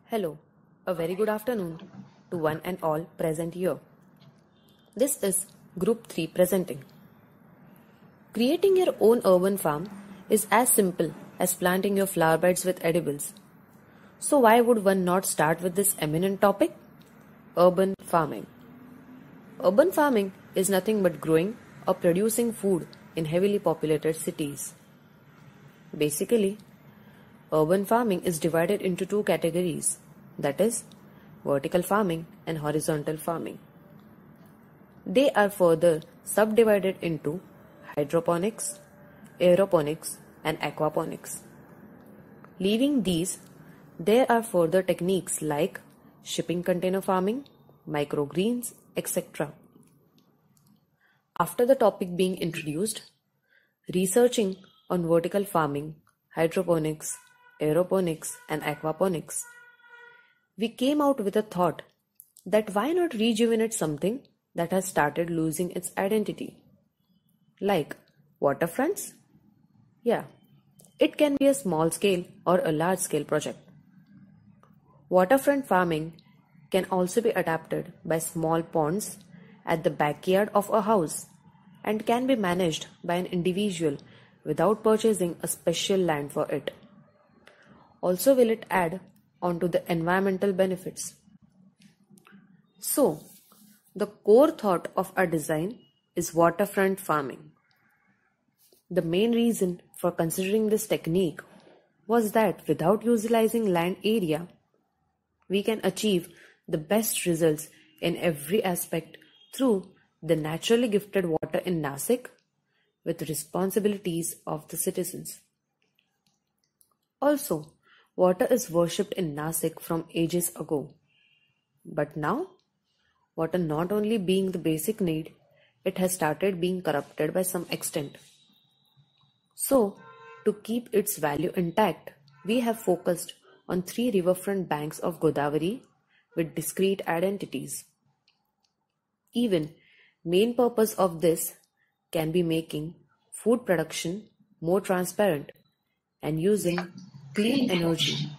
Hello, a very good afternoon to one and all present here. This is Group 3 presenting. Creating your own urban farm is as simple as planting your flower beds with edibles. So why would one not start with this eminent topic? Urban farming. Urban farming is nothing but growing or producing food in heavily populated cities. Basically, urban farming is divided into two categories, that is, vertical farming and horizontal farming. They are further subdivided into hydroponics, aeroponics, and aquaponics. Leaving these, there are further techniques like shipping container farming, microgreens, etc. After the topic being introduced, researching on vertical farming, hydroponics, aeroponics, and aquaponics, we came out with a thought that why not rejuvenate something that has started losing its identity? Like waterfronts? Yeah, it can be a small scale or a large scale project. Waterfront farming can also be adapted by small ponds at the backyard of a house and can be managed by an individual without purchasing a special land for it. Also, will it add on to the environmental benefits? So, the core thought of our design is waterfront farming. The main reason for considering this technique was that without utilizing land area, we can achieve the best results in every aspect through the naturally gifted water in Nasik with responsibilities of the citizens. Also, water is worshipped in Nasik from ages ago. But now, water not only being the basic need, it has started being corrupted by some extent. So, to keep its value intact, we have focused on 3 riverfront banks of Godavari with discrete identities. Even main purpose of this can be making food production more transparent and using clean energy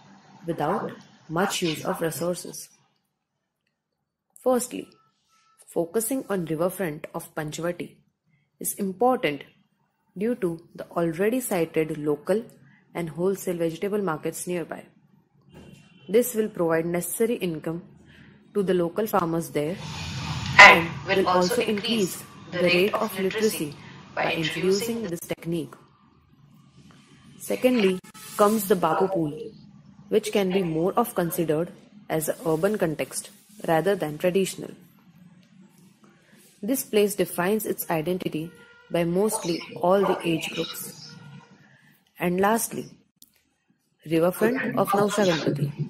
without much use of resources. Firstly, focusing on riverfront of Panchavati is important due to the already cited local and wholesale vegetable markets nearby. This will provide necessary income to the local farmers there and will also increase the rate of literacy by introducing this technique. Secondly, comes the Bapu pool, which can be more of considered as an urban context rather than traditional. This place defines its identity by mostly all the age groups. And lastly, riverfront of Nausha Ganpati,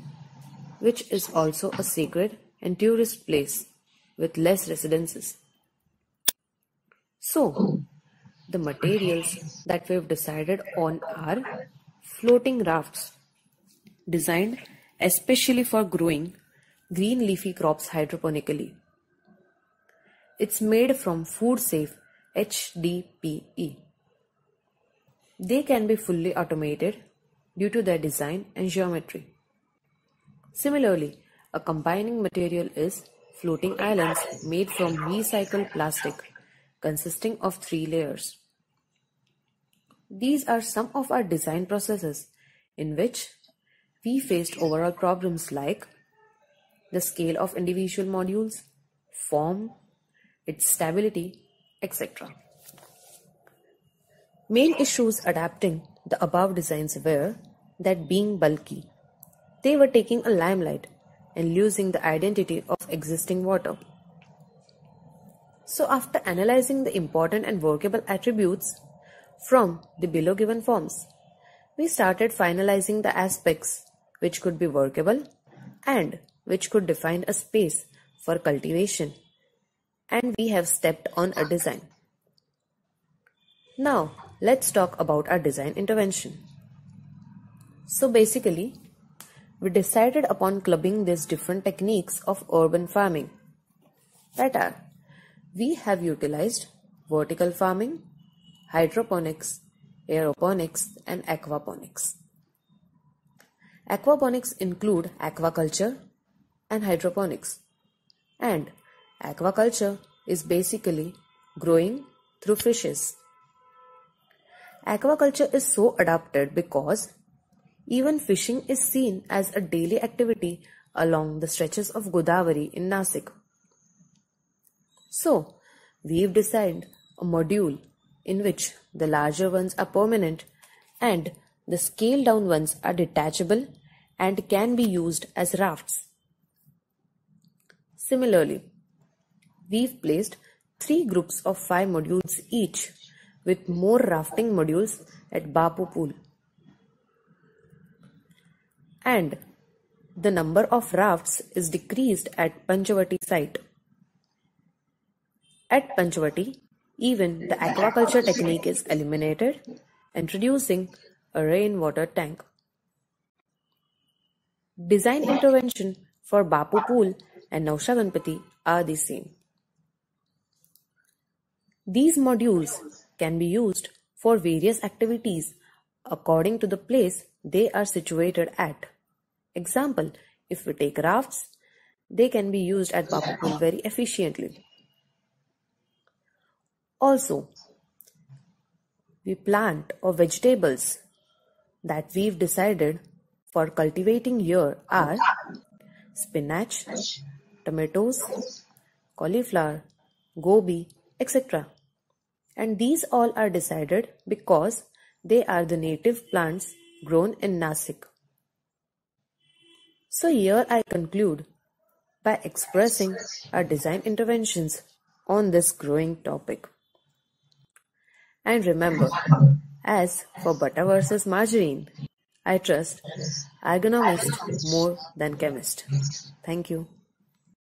which is also a sacred and tourist place with less residences. So, the materials that we've decided on are floating rafts, designed especially for growing green leafy crops hydroponically. It's made from food-safe HDPE. They can be fully automated due to their design and geometry. Similarly, a combining material is floating islands made from recycled plastic consisting of 3 layers. These are some of our design processes in which we faced overall problems like the scale of individual modules, form, its stability, etc. Main issues adapting the above designs were that being bulky, they were taking a limelight and losing the identity of existing water. So after analyzing the important and workable attributes from the below given forms, we started finalizing the aspects which could be workable and which could define a space for cultivation, and we have stepped on a design. Now, let's talk about our design intervention. So basically, we decided upon clubbing these different techniques of urban farming. That are, we have utilized vertical farming, hydroponics, aeroponics, and aquaponics. Aquaponics include aquaculture and hydroponics. And aquaculture is basically growing through fishes. Aquaculture is so adapted because even fishing is seen as a daily activity along the stretches of Godavari in Nasik. So, we've designed a module in which the larger ones are permanent and the scaled down ones are detachable and can be used as rafts. Similarly, we've placed 3 groups of 5 modules each with more rafting modules at Bapu Pool. And the number of rafts is decreased at Panchavati site. At Panchavati, even the aquaculture technique is eliminated, introducing a rainwater tank. Design intervention for Bapu Pool and Nausha Ganpati are the same. These modules can be used for various activities according to the place they are situated at. Example, if we take rafts, they can be used at Bapu Pool very efficiently. Also, we plant or vegetables that we've decided for cultivating here are spinach, tomatoes, cauliflower, gobi, etc. And these all are decided because they are the native plants grown in Nasik. So here I conclude by expressing our design interventions on this growing topic. And remember, as for butter versus margarine, I trust ergonomist more than chemist. Thank you.